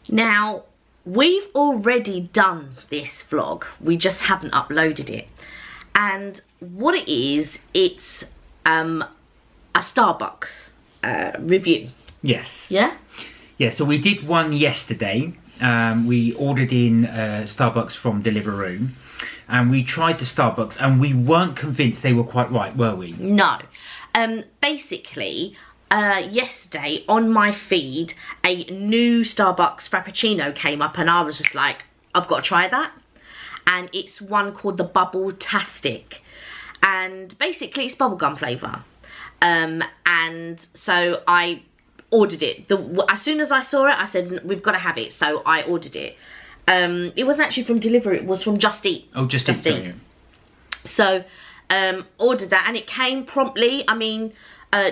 Now, we've already done this vlog. We just haven't uploaded it. And what it is, it's a Starbucks review. Yes. Yeah? Yeah, so we did one yesterday. We ordered in Starbucks from Deliveroo. And we tried the Starbucks and we weren't convinced they were quite right, were we? No. Basically, yesterday on my feed, a new Starbucks Frappuccino came up and I was just like, I've got to try that. And it's one called the Bubbletastic. And basically it's bubblegum flavour. And so I ordered it. As soon as I saw it, I said, we've got to have it. So I ordered it. It wasn't actually from Deliveroo, it was from Just Eat. Oh, Just Eat. So, ordered that and it came promptly. I mean,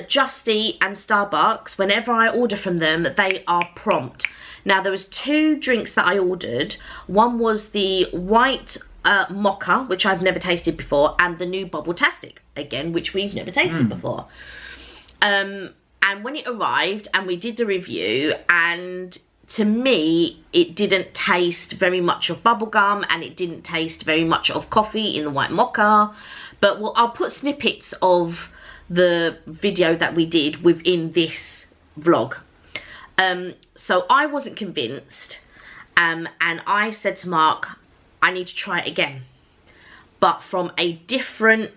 Just Eat and Starbucks, whenever I order from them, they are prompt. Now, there was 2 drinks that I ordered. One was the white mocha, which I've never tasted before, and the new Bubbletastic, again, which we've never tasted before. And when it arrived and we did the review, and to me, it didn't taste very much of bubblegum and it didn't taste very much of coffee in the white mocha. But I'll put snippets of the video that we did within this vlog. So I wasn't convinced, and I said to Mark, I need to try it again, but from a different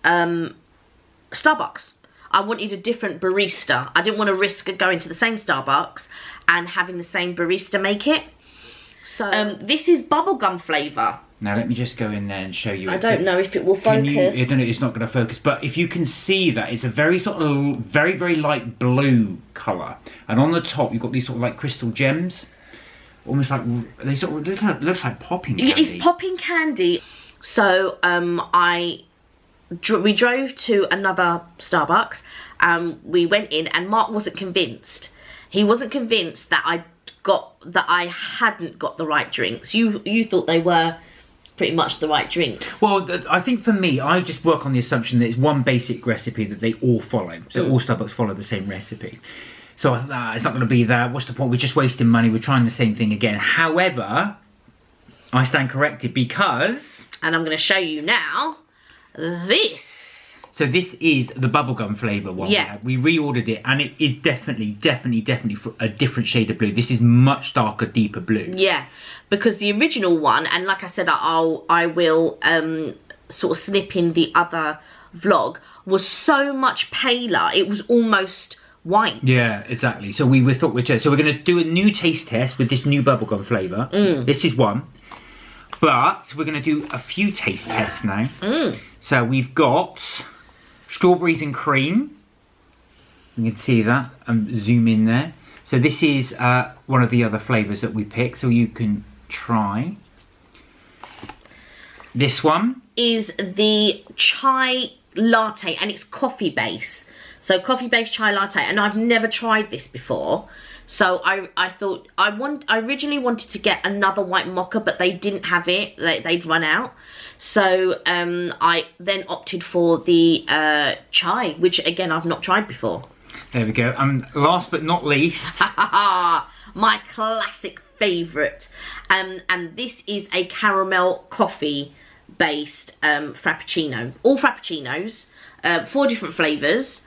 Starbucks. I wanted a different barista. I didn't want to risk going to the same Starbucks and having the same barista make it. So this is bubblegum flavour. Now let me just go in there and show you. I don't know if it will focus. I don't know, it's not going to focus, but if you can see that, it's a very sort of very, very light blue colour. And on the top, you've got these sort of like crystal gems. Almost like, they sort of looks like popping candy. It's popping candy. So we drove to another Starbucks. We went in and Mark wasn't convinced. He wasn't convinced that I hadn't got the right drinks. You thought they were pretty much the right drinks. Well, I think for me, I just work on the assumption that it's one basic recipe that they all follow. So all Starbucks follow the same recipe. So I thought, it's not going to be that. What's the point? We're just wasting money. We're trying the same thing again. However, I stand corrected because... And I'm going to show you now this. So this is the bubblegum flavour one. Yeah. We reordered it and it is definitely a different shade of blue. This is much darker, deeper blue. Yeah, because the original one, and like I said, I will sort of snip in the other vlog, was so much paler. It was almost white. Yeah, exactly. So we thought so we're going to do a new taste test with this new bubblegum flavour. This is one. But we're going to do a few taste tests now. So we've got strawberries and cream. You can see that. Zoom in there. So this is one of the other flavours that we picked. So you can try. This one is the chai latte, and it's coffee base. So coffee based chai latte, and I've never tried this before. So I thought I originally wanted to get another white mocha, but they didn't have it. They'd run out. So I then opted for the chai, which again I've not tried before. There we go. Last but not least, my classic favourite, and this is a caramel coffee based frappuccino. All frappuccinos, 4 different flavours.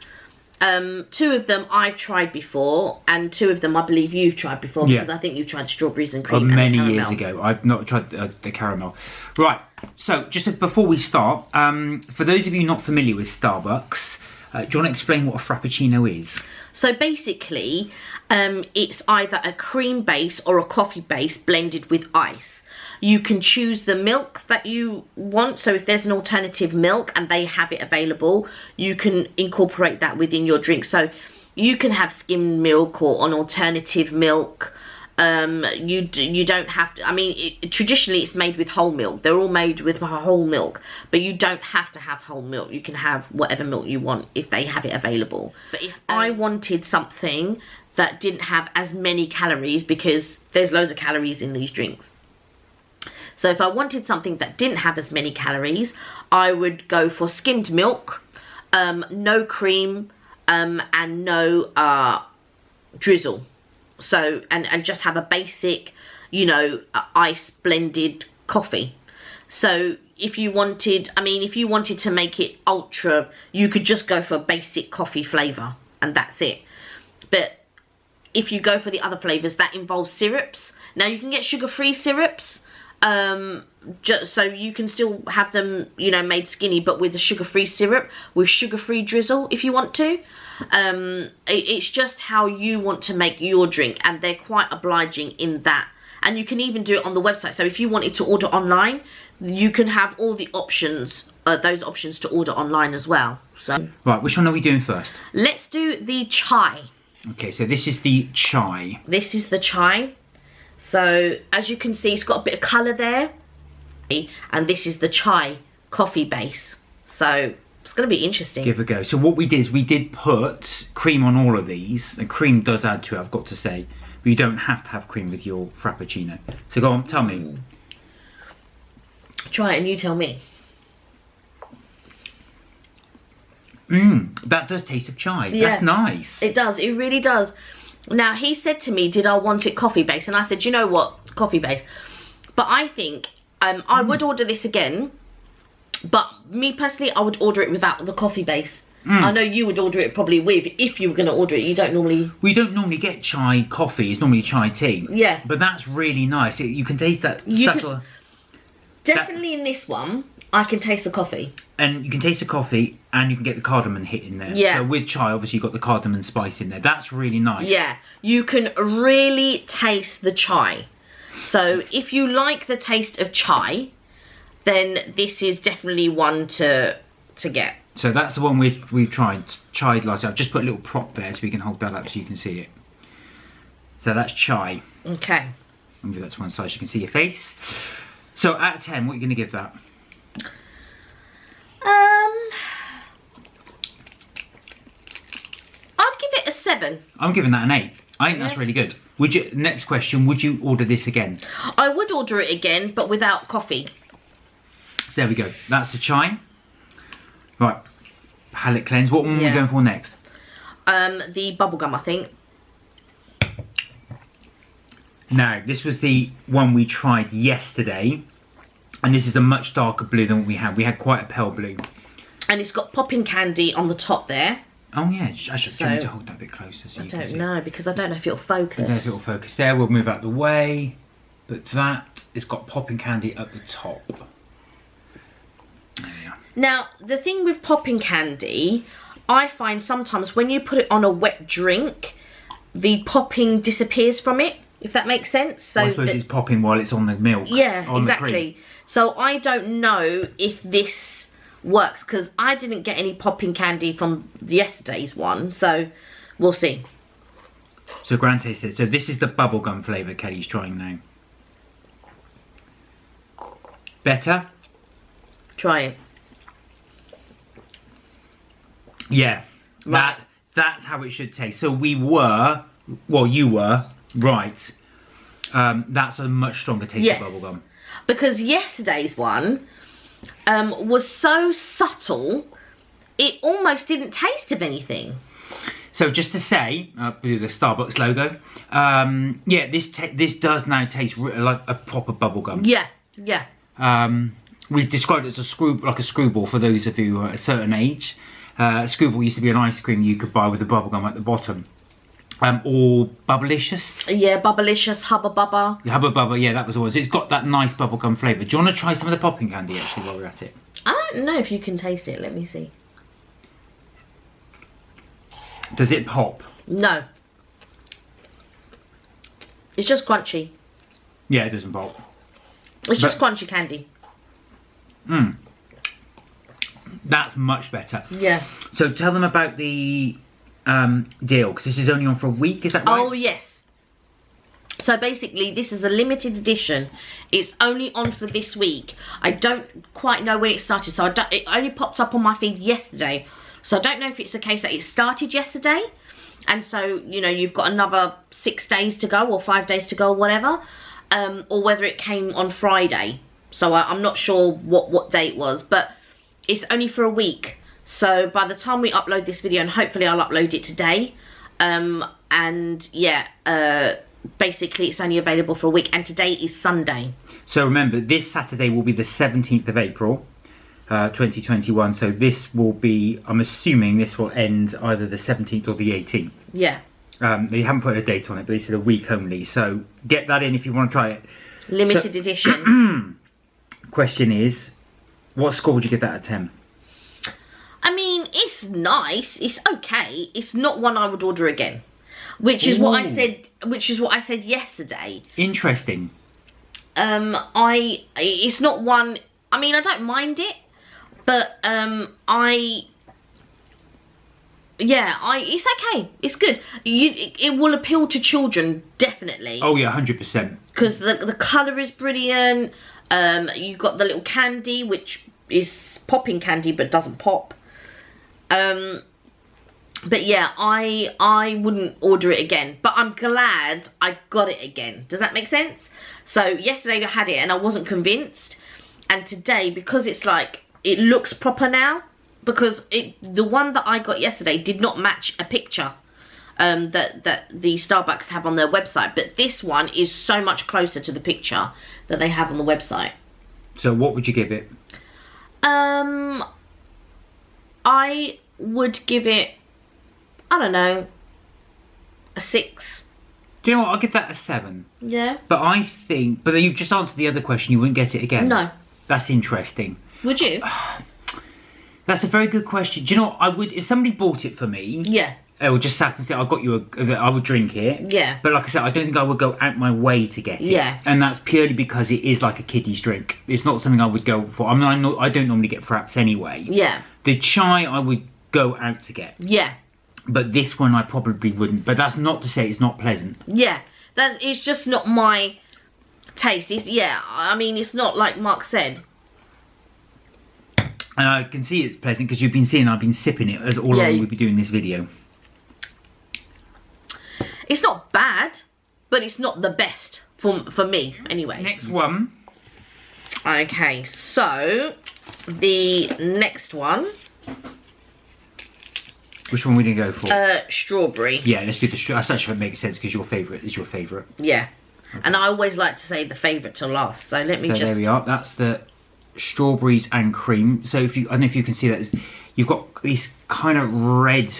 2 of them I've tried before, and 2 of them I believe you've tried before, because I think you've tried strawberries and cream. Many years ago. I've not tried the caramel. Right, so just before we start, for those of you not familiar with Starbucks, do you want to explain what a frappuccino is? So basically, it's either a cream base or a coffee base blended with ice. You can choose the milk that you want. So if there's an alternative milk and they have it available, you can incorporate that within your drink. So you can have skimmed milk or an alternative milk. You don't have to, I mean, traditionally it's made with whole milk. They're all made with whole milk, but you don't have to have whole milk. You can have whatever milk you want if they have it available. But if I wanted something that didn't have as many calories, because there's loads of calories in these drinks. So if I wanted something that didn't have as many calories, I would go for skimmed milk, no cream, and no drizzle. So, and just have a basic, you know, ice blended coffee. So if you wanted, I mean, if you wanted to make it ultra, you could just go for a basic coffee flavour and that's it. But if you go for the other flavours, that involves syrups. Now you can get sugar-free syrups, just so you can still have them, you know, made skinny, but with a sugar-free syrup, with sugar-free drizzle if you want to. It's just how you want to make your drink, and they're quite obliging in that. And you can even do it on the website. So if you wanted to order online, you can have all the options, those options to order online as well. So right, which one are we doing first? Let's do the chai. Okay, so this is the chai. This is the chai. So as you can see, it's got a bit of colour there. And this is the chai coffee base. So it's going to be interesting. Give it a go. So what we did is we did put cream on all of these. And cream does add to it, I've got to say. But you don't have to have cream with your Frappuccino. So go on, tell me. Try it and you tell me. That does taste of chai. Yeah, that's nice. It does, it really does. Now, he said to me, did I want it coffee based? And I said, you know what, coffee based. But I think I would order this again. But me personally, I would order it without the coffee base. I know you would order it probably with, if you were going to order it. You don't normally... We don't normally get chai coffee. It's normally chai tea. Yeah. But that's really nice. You can taste that subtle... Definitely in this one, I can taste the coffee. And you can taste the coffee and you can get the cardamom hit in there. Yeah. So with chai, obviously you've got the cardamom spice in there. That's really nice. Yeah. You can really taste the chai. So if you like the taste of chai, then this is definitely one to get. So that's the one we tried last time. I've just put a little prop there so we can hold that up so you can see it. So that's chai. Okay. I'll move that to one side so you can see your face. So out of 10, what are you going to give that? I'd give it a 7. I'm giving that an 8. I think that's really good. Would you? Next question, would you order this again? I would order it again, but without coffee. There we go. That's the chai. Right. Palate cleanse. What one are we going for next? The bubblegum, I think. Now, this was the one we tried yesterday. And this is a much darker blue than what we had. We had quite a pale blue. And it's got popping candy on the top there. Oh yeah, I should try to hold that a bit closer so you can see. I don't know, because I don't know if it'll focus. I don't know if it'll focus there. We'll move out the way. But that, it's got popping candy at the top. There we are. Now, the thing with popping candy, I find sometimes when you put it on a wet drink, the popping disappears from it, if that makes sense. So well, I suppose it's popping while it's on the milk. Yeah, on exactly. The cream. So I don't know if this works, because I didn't get any popping candy from yesterday's one, so we'll see. So Grand Taste said, so this is the bubblegum flavour Kelly's trying now. Better? Try it. Yeah, right. That's how it should taste. So we were, well you were, right. That's a much stronger taste of bubblegum. Because yesterday's one was so subtle, it almost didn't taste of anything. So just to say, with the Starbucks logo, yeah, this does now taste like a proper bubblegum. Yeah, yeah. We've described it as like a screwball for those of you who are at a certain age. A screwball used to be an ice cream you could buy with the bubblegum at the bottom. Or Bubblicious. Yeah, Bubblicious, Hubba Bubba. Hubba Bubba, yeah, that was always. It's got that nice bubblegum flavour. Do you want to try some of the popping candy actually while we're at it? I don't know if you can taste it. Let me see. Does it pop? No. It's just crunchy. Yeah, it doesn't pop. It's just crunchy candy. That's much better. Yeah. So tell them about the deal, because this is only on for a week, is that right? Oh, yes. So basically, this is a limited edition. It's only on for this week. I don't quite know when it started, so it only popped up on my feed yesterday. So I don't know if it's a case that it started yesterday, and so, you know, you've got another 6 days to go, or 5 days to go, or whatever, or whether it came on Friday. So I'm not sure what day it was, but it's only for a week. So by the time we upload this video, and hopefully I'll upload it today, And yeah, basically it's only available for a week, and today is Sunday. So remember, this Saturday will be the 17th of April, 2021. So this will be, I'm assuming this will end either the 17th or the 18th. Yeah. They haven't put a date on it, but they said a week only. So get that in if you want to try it. Limited edition. Question is, what score would you give that out of 10? I mean, it's nice. It's okay. It's not one I would order again. Which is what I said. Which is what I said yesterday. Interesting. It's not one. I mean, I don't mind it, but it's okay. It's good. It will appeal to children, definitely. Oh yeah, 100%. Because the colour is brilliant. You've got the little candy, which is popping candy but doesn't pop. But yeah, I wouldn't order it again. But I'm glad I got it again. Does that make sense? So yesterday I had it and I wasn't convinced. And today, because it's like, it looks proper now. Because the one that I got yesterday did not match a picture that the Starbucks have on their website. But this one is so much closer to the picture that they have on the website. So what would you give it? I would give it, I don't know, a 6. Do you know what? I'll give that a 7. Yeah. But I think, but then you've just answered the other question. You wouldn't get it again. No. That's interesting. Would you? That's a very good question. Do you know what? I would, if somebody bought it for me. Yeah. I would just sat and say, I got you I would drink it. Yeah. But like I said, I don't think I would go out my way to get it. Yeah. And that's purely because it is like a kiddie's drink. It's not something I would go for. I mean, I don't normally get fraps anyway. Yeah. The chai I would go out to get. Yeah. But this one I probably wouldn't. But that's not to say it's not pleasant. Yeah. It's just not my taste. I mean, it's not like Mark said. And I can see it's pleasant because you've been seeing I've been sipping it as all along we'll be doing this video. It's not bad, but it's not the best for me, anyway. Next one. Okay, so the next one. Which one are we going to go for? Strawberry. Yeah, let's do the strawberry. That's actually what makes sense because your favourite is your favourite. Yeah. Okay. And I always like to say the favourite to last. So let me just... there we are. That's the strawberries and cream. So if you, I don't know if you can see that, you've got this kind of red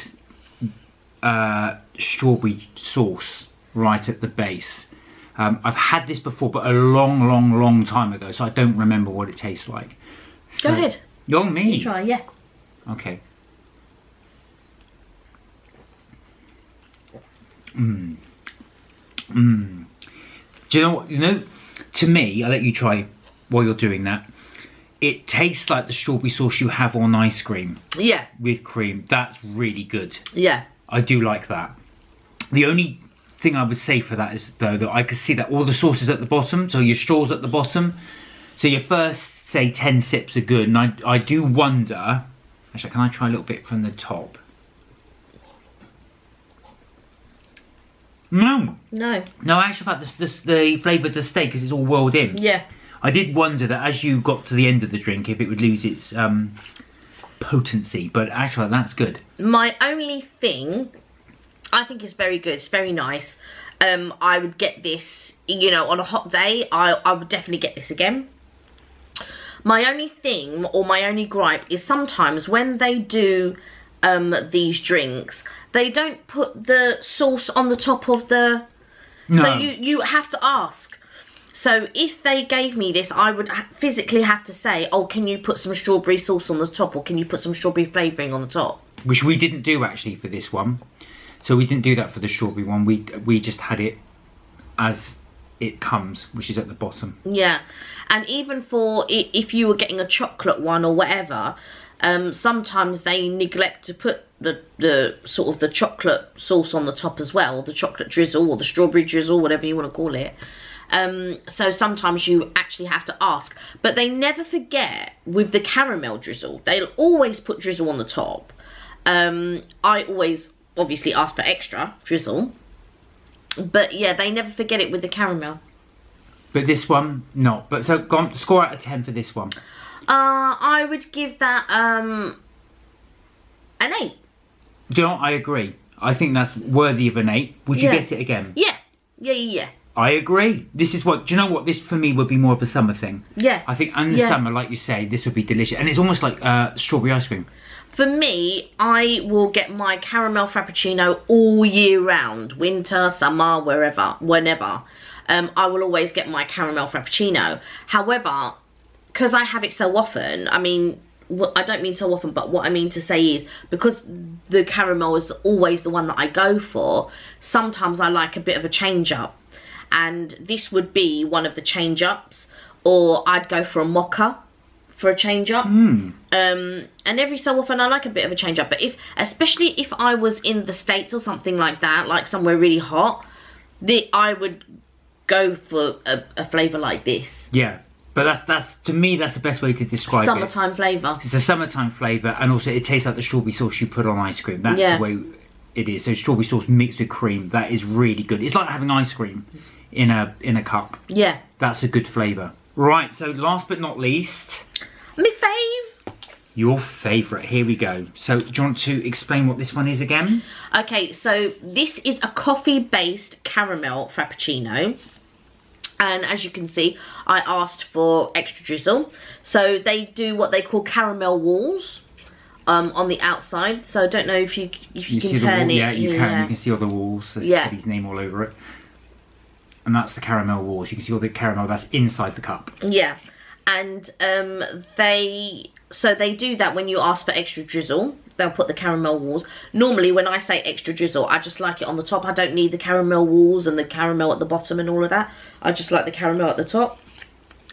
strawberry sauce right at the base. I've had this before, but a long time ago, so I don't remember what it tastes like. So, go ahead. Oh, me. You try, yeah. Okay. Do you know what? You know, to me, I'll let you try while you're doing that. It tastes like the strawberry sauce you have on ice cream. Yeah. With cream. That's really good. Yeah. I do like that. The only thing I would say for that is, though, that I could see that all the sauce is at the bottom, so your straw's at the bottom. So your first, say, 10 sips are good, and I do wonder... Actually, can I try a little bit from the top? No. No. No, actually, in fact, the flavour does stay because it's all whirled in. Yeah. I did wonder that as you got to the end of the drink, if it would lose its potency, but actually, that's good. My only thing, I think it's very good. It's very nice. I would get this, you know, on a hot day. I would definitely get this again. My only thing, or my only gripe, is sometimes when they do these drinks, they don't put the sauce on the top of the... No. So you have to ask. So if they gave me this, I would physically have to say, oh, can you put some strawberry sauce on the top, or can you put some strawberry flavouring on the top? Which we didn't do, actually, for this one. So we didn't do that for the strawberry one. We just had it as it comes, which is at the bottom. Yeah. And even for if you were getting a chocolate one or whatever, sometimes they neglect to put the sort of the chocolate sauce on the top as well, the chocolate drizzle or the strawberry drizzle, whatever you want to call it. So sometimes you actually have to ask, but they never forget with the caramel drizzle. They'll always put drizzle on the top. I always obviously ask for extra drizzle, but yeah, they never forget it with the caramel. But this one, no. But so go on, score out of 10 for this one. I would give that an 8. Do you know what? I agree. I think that's worthy of an 8. Would you get it again? Yeah. Yeah. I agree. This is what, do you know what? This for me would be more of a summer thing. Yeah. I think in the summer, like you say, this would be delicious. And it's almost like strawberry ice cream. For me, I will get my caramel frappuccino all year round. Winter, summer, whenever. I will always get my caramel frappuccino. However, because I have it so often, I mean, I don't mean so often, but what I mean to say is, because the caramel is always the one that I go for, sometimes I like a bit of a change up. And this would be one of the change ups. Or I'd go for a mocha for a change up. And every so often I like a bit of a change up. But especially if I was in the States or something like that, like somewhere really hot, I would go for a flavour like this. Yeah. But that's to me, that's the best way to describe it. Summertime flavour. It's a summertime flavour, and also it tastes like the strawberry sauce you put on ice cream. That's the way it is. So strawberry sauce mixed with cream, that is really good. It's like having ice cream in a cup. Yeah. That's a good flavour. Right, so last but not least, my fave. Your favourite. Here we go. So do you want to explain what this one is again? Okay, so this is a coffee-based caramel frappuccino. And as you can see, I asked for extra drizzle. So they do what they call caramel walls on the outside. So I don't know if you can turn it. Yeah, you can. You can see all the walls. There's Teddy's name all over it. And that's the caramel walls. You can see all the caramel that's inside the cup. Yeah. And they do that when you ask for extra drizzle. They'll put the caramel walls. Normally, when I say extra drizzle, I just like it on the top. I don't need the caramel walls and the caramel at the bottom and all of that. I just like the caramel at the top.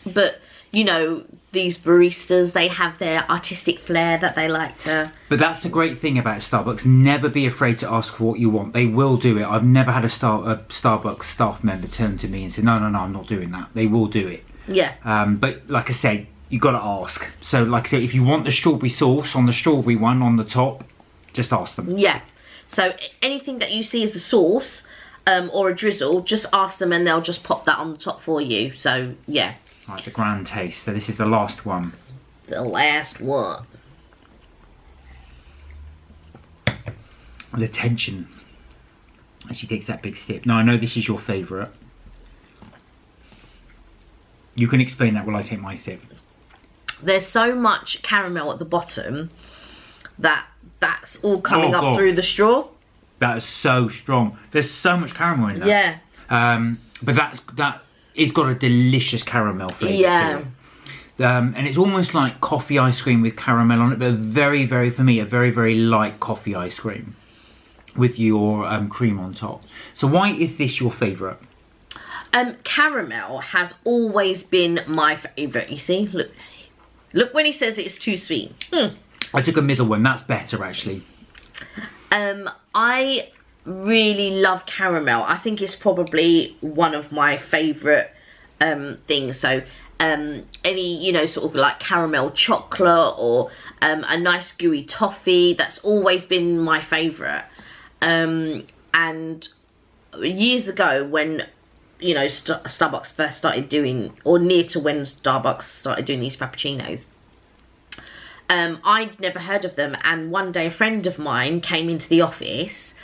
But, you know, these baristas, they have their artistic flair that they like to... But that's the great thing about Starbucks. Never be afraid to ask for what you want. They will do it. I've never had a Starbucks staff member turn to me and say, no, I'm not doing that. They will do it. Yeah. But like I said, you got to ask. So like I said, if you want the strawberry sauce on the strawberry one on the top, just ask them. Yeah. So anything that you see as a sauce or a drizzle, just ask them and they'll just pop that on the top for you. So yeah. Right, the grand taste. So this is the last one. The last one. The tension as she takes that big sip. Now I know this is your favourite. You can explain that while I take my sip. There's so much caramel at the bottom that's all coming up through the straw. That is so strong. There's so much caramel in that. Yeah. But it's got a delicious caramel flavour to it. And it's almost like coffee ice cream with caramel on it, but very, very, for me, a very, very light coffee ice cream with your cream on top. So why is this your favourite? Caramel has always been my favourite. You see, look when he says it's too sweet. I took a middle one. That's better, actually. I really love caramel. I think it's probably one of my favourite things. So any, you know, sort of like caramel chocolate or a nice gooey toffee, that's always been my favourite. And years ago when, you know, Starbucks first started doing, or near to when Starbucks started doing these frappuccinos, I'd never heard of them. And one day a friend of mine came into the office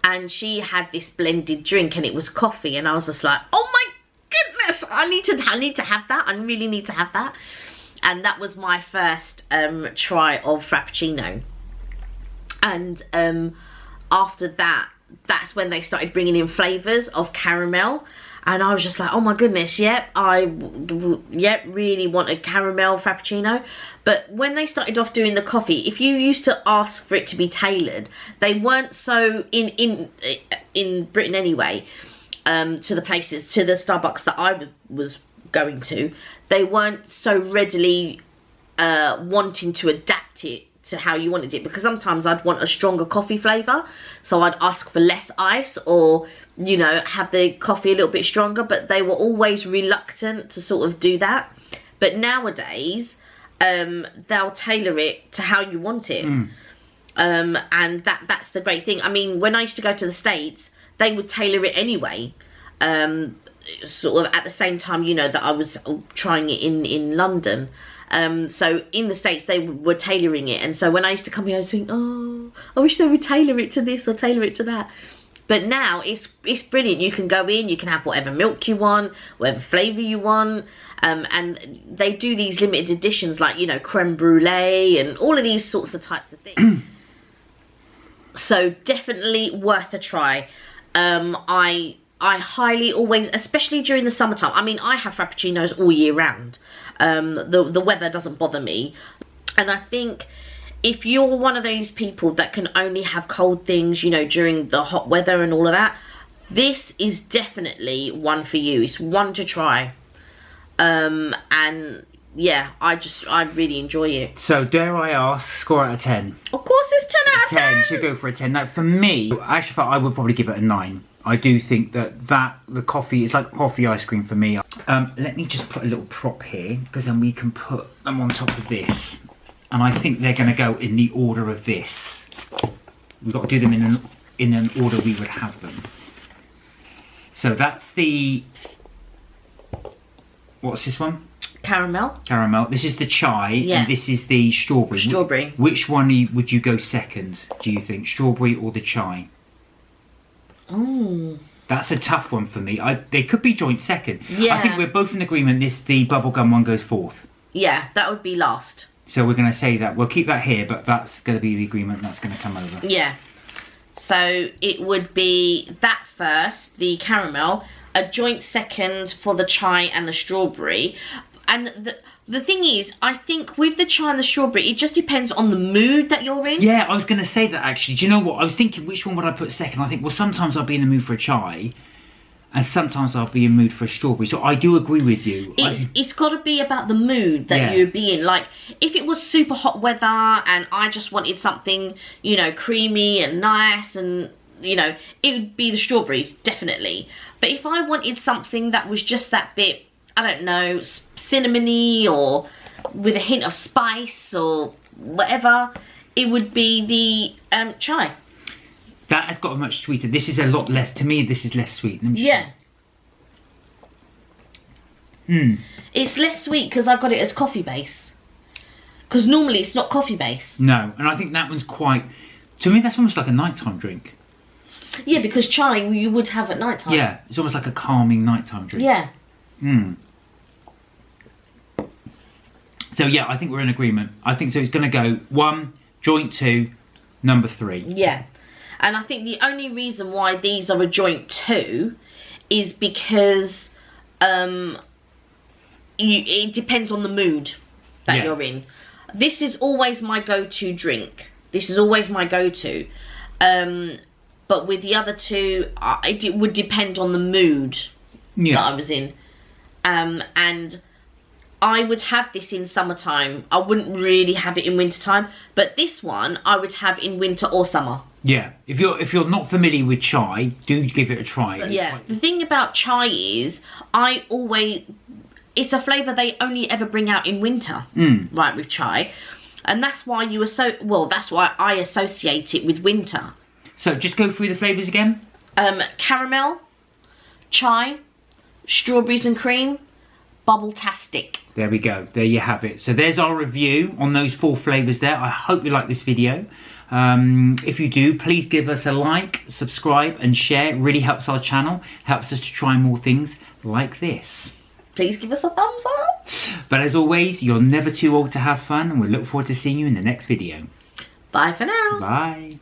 and she had this blended drink and it was coffee, and I was just like, oh my goodness, I need to have that. I really need to have that. And that was my first try of frappuccino. And after that, that's when they started bringing in flavours of caramel. And I was just like, oh my goodness, I really want a caramel frappuccino. But when they started off doing the coffee, if you used to ask for it to be tailored, they weren't so, in Britain anyway, to the places, to the Starbucks that I was going to, they weren't so readily wanting to adapt it to how you wanted it, because sometimes I'd want a stronger coffee flavour, so I'd ask for less ice, or, you know, have the coffee a little bit stronger, but they were always reluctant to sort of do that. But nowadays, they'll tailor it to how you want it. And that's the great thing. I mean, when I used to go to the States, they would tailor it anyway, sort of at the same time, you know, that I was trying it in London. So in the States they were tailoring it, and so when I used to come here I was thinking, oh, I wish they would tailor it to this or tailor it to that. But now it's brilliant. You can go in, you can have whatever milk you want, whatever flavour you want, and they do these limited editions like, you know, creme brulee and all of these sorts of types of things. So definitely worth a try. I highly always, especially during the summertime. I mean, I have frappuccinos all year round. The weather doesn't bother me, and I think if you're one of those people that can only have cold things, you know, during the hot weather and all of that, this is definitely one for you. It's one to try. And yeah, I really enjoy it. So dare I ask, score out of 10? Of course it's 10 out of 10. Should go for a 10. Now for me, I actually thought I would probably give it a 9. I do think that the coffee is like coffee ice cream for me. Let me just put a little prop here, because then we can put them on top of this. And I think they're going to go in the order of this. We've got to do them in an order we would have them. So that's the... What's this one? Caramel. Caramel. This is the chai, yeah. And this is the strawberry. Strawberry. Which one would you go second, do you think? Strawberry or the chai? Oh. That's a tough one for me. They could be joint second. Yeah. I think we're both in agreement the bubblegum one goes fourth. Yeah, that would be last. So we're going to say that. We'll keep that here, but that's going to be the agreement that's going to come over. Yeah. So it would be that first, the caramel, a joint second for the chai and the strawberry. And the thing is, I think with the chai and the strawberry, it just depends on the mood that you're in. Yeah, I was going to say that actually. Do you know what? I was thinking, which one would I put second? I think, well, sometimes I'll be in the mood for a chai, and sometimes I'll be in the mood for a strawberry. So I do agree with you. It's got to be about the mood that you'd be in. Like, if it was super hot weather and I just wanted something, you know, creamy and nice, and, you know, it would be the strawberry, definitely. But if I wanted something that was just that bit, I don't know, cinnamony or with a hint of spice or whatever, it would be the chai. That has got a much sweeter. This is a lot less. To me, this is less sweet. Yeah. It's less sweet because I got it as coffee base. Because normally it's not coffee base. No, and I think that one's quite... To me, that's almost like a nighttime drink. Yeah, because chai you would have at nighttime. Yeah, it's almost like a calming nighttime drink. Yeah. So yeah, I think we're in agreement. I think so. It's going to go 1, joint 2, number 3. Yeah. And I think the only reason why these are a joint 2 is because it depends on the mood that you're in. This is always my go-to drink. This is always my go-to. But with the other 2, it would depend on the mood that I was in. And I would have this in summertime. I wouldn't really have it in wintertime. But this one, I would have in winter or summer. Yeah, if you're not familiar with chai, do give it a try. Yeah, the thing about chai is, it's a flavour they only ever bring out in winter, right, with chai. And that's why that's why I associate it with winter. So just go through the flavours again. Caramel, chai, strawberries and cream, Bubbletastic. There we go. There you have it. So there's our review on those 4 flavours there. I hope you like this video. If you do, please give us a like, subscribe and share. It really helps our channel. Helps us to try more things like this. Please give us a thumbs up. But as always, you're never too old to have fun, and we look forward to seeing you in the next video. Bye for now. Bye.